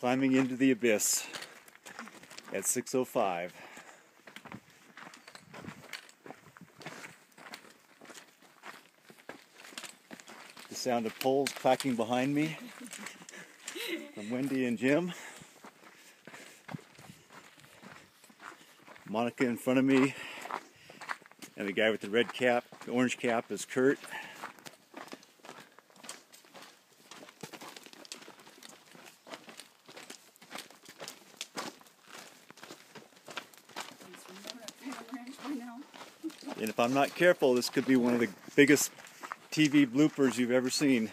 Climbing into the abyss at 6:05. The sound of poles clacking behind me from Wendy and Jim. Monica in front of me, and the guy with the red cap, the orange cap is Kurt. And if I'm not careful, this could be one of the biggest TV bloopers you've ever seen.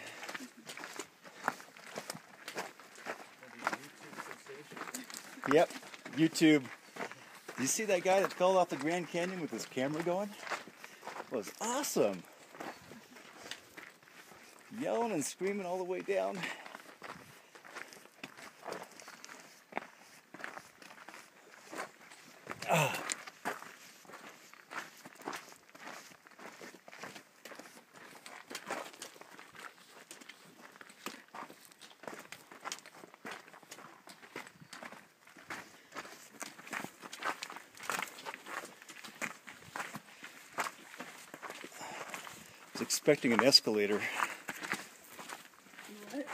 Yep, YouTube. You see that guy that fell off the Grand Canyon with his camera going? It was awesome. Yelling and screaming all the way down. Expecting an escalator. What?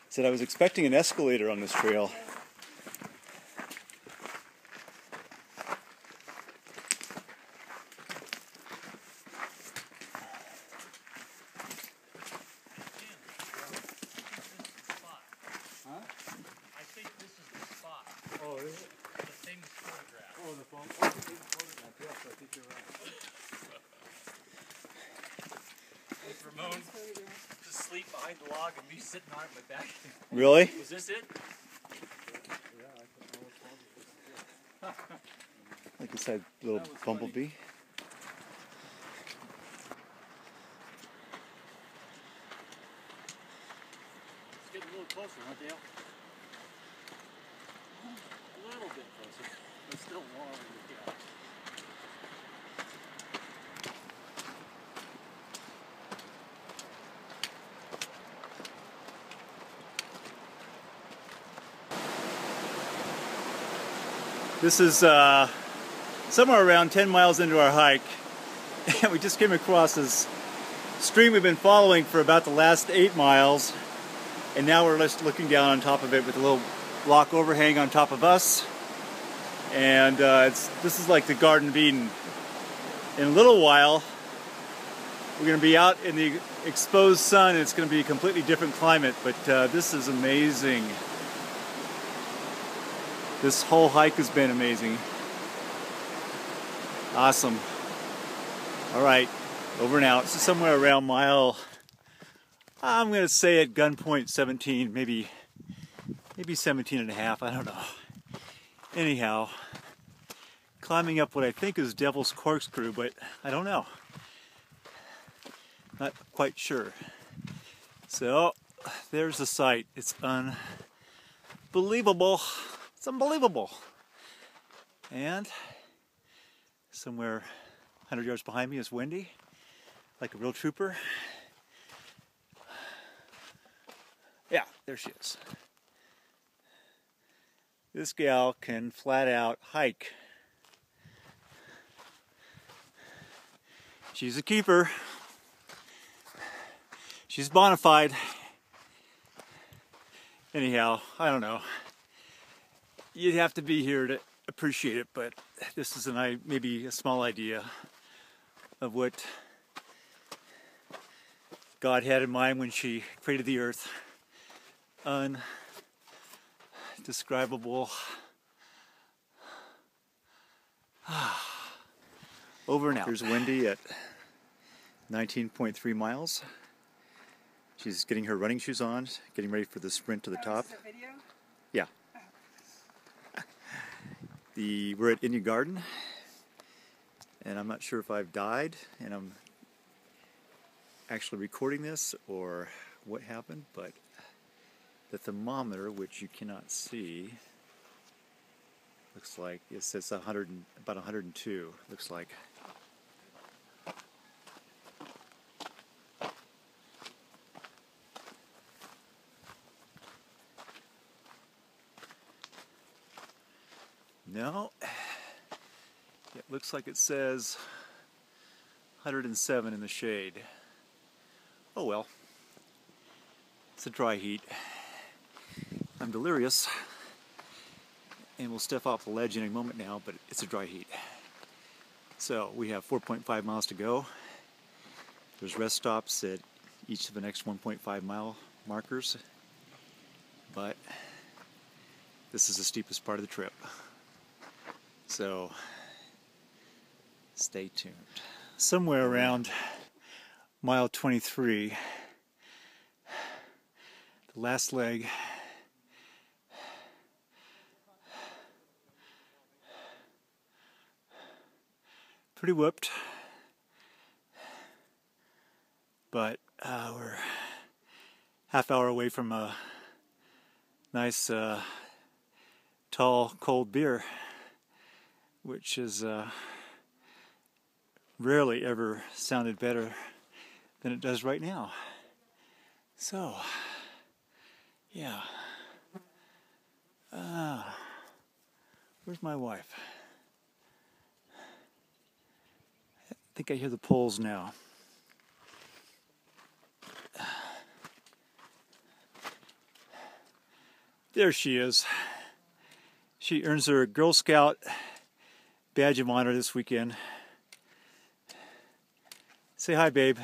Said I was expecting an escalator on this trail. Huh? I think this is the spot. Oh, is it? The famous photograph. Oh, the photograph. Yes, I think you're right. Ramon to sleep behind the log and me sitting on it my back. Really? Was this it? Like I said, little bumblebee. It's getting a little closer, huh, Dale? A little bit closer. But still long to get out. This is somewhere around 10 miles into our hike, and we just came across this stream we've been following for about the last 8 miles, and now we're just looking down on top of it with a little rock overhang on top of us, and this is like the Garden of Eden. In a little while, we're going to be out in the exposed sun, and it's going to be a completely different climate, but this is amazing. This whole hike has been amazing. Awesome. All right, over and out. This is somewhere around mile, I'm going to say at gunpoint 17, maybe 17 and a half, I don't know. Anyhow, climbing up what I think is Devil's Corkscrew, but I don't know. Not quite sure. So, there's the site. It's unbelievable. It's unbelievable. And somewhere 100 yards behind me is Wendy, like a real trooper. Yeah, there she is. This gal can flat out hike. She's a keeper. She's bona fide. Anyhow, I don't know. You'd have to be here to appreciate it, but this is maybe a small idea of what God had in mind when she created the earth. Indescribable. Over and out. Here's Wendy at 19.3 miles. She's getting her running shoes on, getting ready for the sprint to the top. Is this a video? Yeah. We're at Indian Garden, and I'm not sure if I've died and I'm actually recording this or what happened, but the thermometer, which you cannot see, looks like it says about 102, looks like. No, it looks like it says 107 in the shade. Oh well, it's a dry heat. I'm delirious, and we'll step off the ledge in a moment now, but it's a dry heat. So we have 4.5 miles to go. There's rest stops at each of the next 1.5 mile markers, but this is the steepest part of the trip. So stay tuned. Somewhere around mile 23, the last leg, pretty whooped, but we're half hour away from a nice tall cold beer, which is rarely ever sounded better than it does right now. So yeah, where's my wife? I think I hear the poles now. There she is. She earns her Girl Scout badge of honor this weekend. Say hi, babe.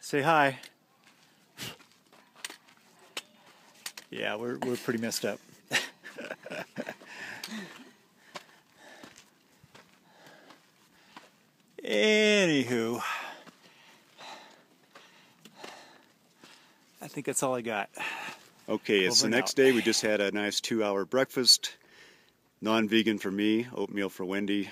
Say hi. Yeah, we're pretty messed up. Anywho, I think that's all I got. Okay, it's the next day. We just had a nice 2-hour breakfast. Non-vegan for me, oatmeal for Wendy.